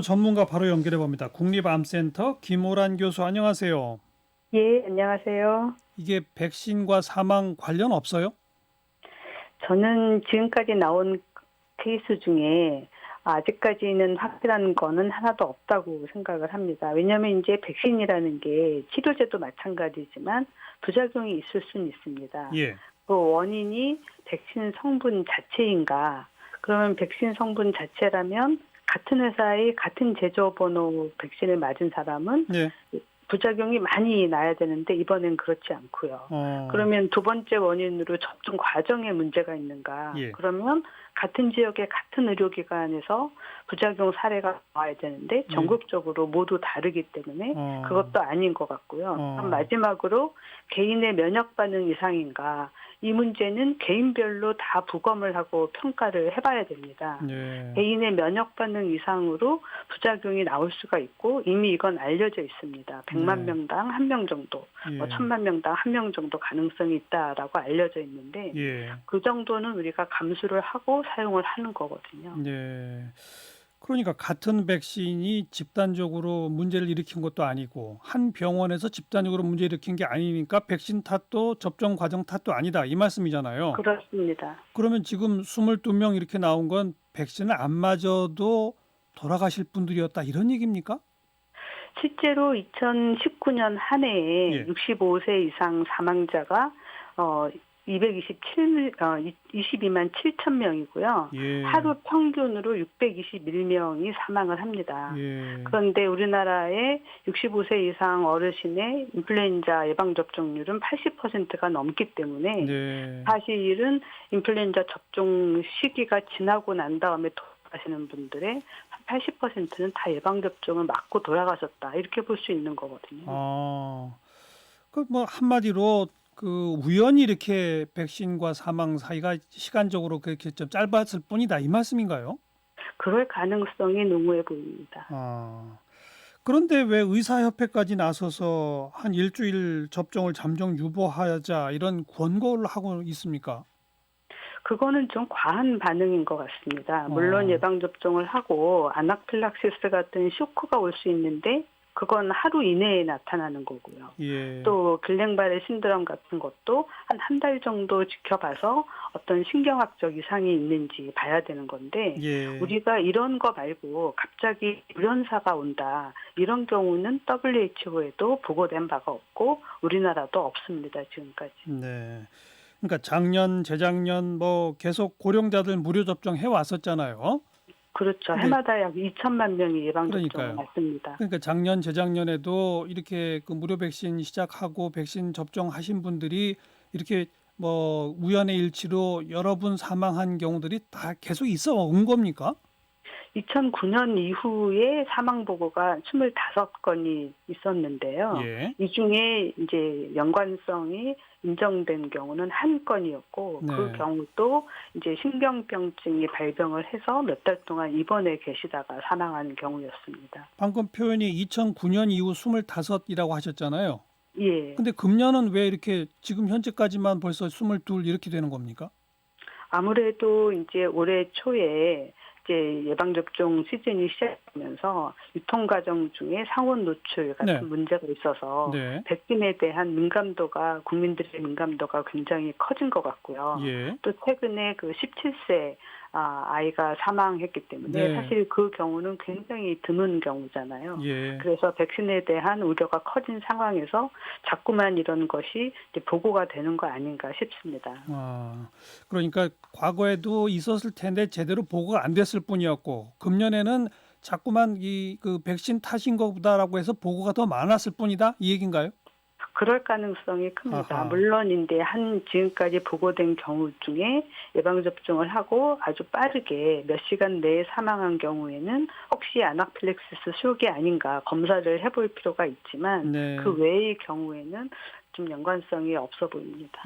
전문가 바로 연결해 봅니다. 국립암센터 김호란 교수 안녕하세요. 예, 안녕하세요. 이게 백신과 사망 관련 없어요? 저는 지금까지 나온 케이스 중에 아직까지는 확실한 거는 하나도 없다고 생각을 합니다. 왜냐하면 이제 백신이라는 게 치료제도 마찬가지지만 부작용이 있을 수는 있습니다. 예. 그 원인이 백신 성분 자체인가? 그러면 백신 성분 자체라면 같은 회사의 같은 제조번호 백신을 맞은 사람은 예. 부작용이 많이 나야 되는데 이번엔 그렇지 않고요. 그러면 두 번째 원인으로 접종 과정에 문제가 있는가? 예. 그러면 같은 지역의 같은 의료기관에서 부작용 사례가 나와야 되는데 전국적으로 모두 다르기 때문에 그것도 아닌 것 같고요. 그럼 마지막으로 개인의 면역 반응 이상인가? 이 문제는 개인별로 다 부검을 하고 평가를 해봐야 됩니다. 예. 개인의 면역 반응 이상으로 부작용이 나올 수가 있고 이미 이건 알려져 있습니다. 100만 명당 1명 정도, 예. 1000만 명당 1명 정도 가능성이 있다라고 알려져 있는데 예. 그 정도는 우리가 감수를 하고 사용을 하는 거거든요. 예. 그러니까 같은 백신이 집단적으로 문제를 일으킨 것도 아니고 한 병원에서 집단적으로 문제 일으킨 게 아니니까 백신 탓도 접종 과정 탓도 아니다 이 말씀이잖아요. 그렇습니다. 그러면 지금 22명 이렇게 나온 건 백신을 안 맞아도 돌아가실 분들이었다 이런 얘기입니까? 실제로 2019년 한 해에 예. 65세 이상 사망자가 22만 7천 명이고요. 예. 하루 평균으로 621명이 사망을 합니다. 예. 그런데 우리나라의 65세 이상 어르신의 인플루엔자 예방접종률은 80%가 넘기 때문에 네. 사실은 인플루엔자 접종 시기가 지나고 난 다음에 돌아가시는 분들의 한 80%는 다 예방접종을 맞고 돌아가셨다. 이렇게 볼 수 있는 거거든요. 그 뭐 한마디로 그 우연히 이렇게 백신과 사망 사이가 시간적으로 그렇게 좀 짧았을 뿐이다 이 말씀인가요? 그럴 가능성이 농후해 보입니다. 그런데 왜 의사협회까지 나서서 한 일주일 접종을 잠정 유보하자 이런 권고를 하고 있습니까? 그거는 좀 과한 반응인 것 같습니다. 물론 예방접종을 하고 아나필락시스 같은 쇼크가 올 수 있는데 그건 하루 이내에 나타나는 거고요. 예. 또 길랭바레 신드롬 같은 것도 한 달 정도 지켜봐서 어떤 신경학적 이상이 있는지 봐야 되는 건데 예. 우리가 이런 거 말고 갑자기 불연사가 온다. 이런 경우는 WHO에도 보고된 바가 없고 우리나라도 없습니다. 지금까지. 네. 그러니까 작년, 재작년 뭐 계속 고령자들 무료 접종 해 왔었잖아요. 그렇죠. 네. 해마다 약 2천만 명이 예방접종을 그러니까요. 맞습니다. 그러니까 작년, 재작년에도 이렇게 그 무료 백신 시작하고 백신 접종하신 분들이 이렇게 뭐 우연의 일치로 여러 분 사망한 경우들이 다 계속 있어 온 겁니까? 2009년 이후에 사망 보고가 25건이 있었는데요. 예. 이 중에 이제 연관성이 인정된 경우는 한 건이었고 네. 그 경우도 이제 신경병증이 발병을 해서 몇 달 동안 입원해 계시다가 사망한 경우였습니다. 방금 표현이 2009년 이후 25이라고 하셨잖아요. 예. 근데 금년은 왜 이렇게 지금 현재까지만 벌써 22 이렇게 되는 겁니까? 아무래도 이제 올해 초에 이제 예방접종 시즌이 시작되면서 유통 과정 중에 상온 노출 같은 네. 문제가 있어서 네. 백신에 대한 민감도가 국민들의 민감도가 굉장히 커진 것 같고요. 예. 또 최근에 그 17세 아이가 사망했기 때문에 네. 사실 그 경우는 굉장히 드문 경우잖아요. 예. 그래서 백신에 대한 우려가 커진 상황에서 자꾸만 이런 것이 이제 보고가 되는 거 아닌가 싶습니다. 그러니까 과거에도 있었을 텐데 제대로 보고가 안 됐을 뿐이었고 금년에는 자꾸만 이 그 백신 탓인 것보다라고 해서 보고가 더 많았을 뿐이다 이 얘기인가요? 그럴 가능성이 큽니다. 아하. 물론인데 지금까지 보고된 경우 중에 예방접종을 하고 아주 빠르게 몇 시간 내에 사망한 경우에는 혹시 아나필렉시스 쇼기 아닌가 검사를 해볼 필요가 있지만 네. 그 외의 경우에는 좀 연관성이 없어 보입니다.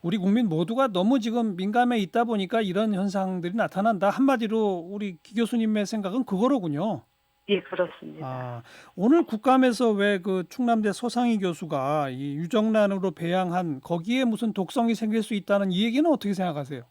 우리 국민 모두가 너무 지금 민감해 있다 보니까 이런 현상들이 나타난다. 한마디로 우리 기 교수님의 생각은 그거로군요. 예, 그렇습니다. 오늘 국감에서 왜 그 충남대 소상희 교수가 이 유정란으로 배양한 거기에 무슨 독성이 생길 수 있다는 이 얘기는 어떻게 생각하세요?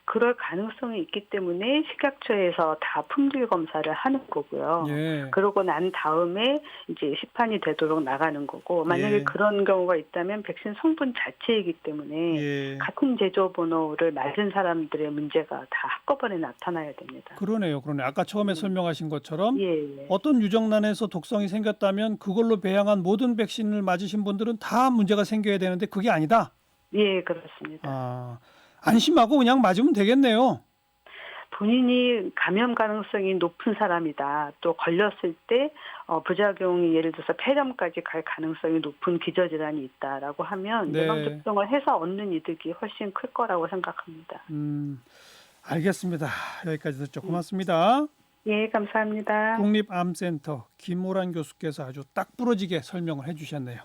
그럴 가능성이 있기 때문에 식약처에서 다 품질 검사를 하는 거고요. 예. 그러고 난 다음에 이제 시판이 되도록 나가는 거고, 만약에 예. 그런 경우가 있다면 백신 성분 자체이기 때문에 예. 같은 제조 번호를 맞은 사람들의 문제가 다 한꺼번에 나타나야 됩니다. 그러네요. 아까 처음에 설명하신 것처럼 예. 어떤 유정란에서 독성이 생겼다면 그걸로 배양한 모든 백신을 맞으신 분들은 다 문제가 생겨야 되는데 그게 아니다. 예, 그렇습니다. 아, 안심하고 그냥 맞으면 되겠네요. 본인이 감염 가능성이 높은 사람이다. 또 걸렸을 때 부작용이 예를 들어서 폐렴까지 갈 가능성이 높은 기저질환이 있다라고 하면 네. 예방 접종을 해서 얻는 이득이 훨씬 클 거라고 생각합니다. 알겠습니다. 여기까지 듣죠. 고맙습니다. 예, 감사합니다. 국립암센터 김호란 교수께서 아주 딱 부러지게 설명을 해주셨네요.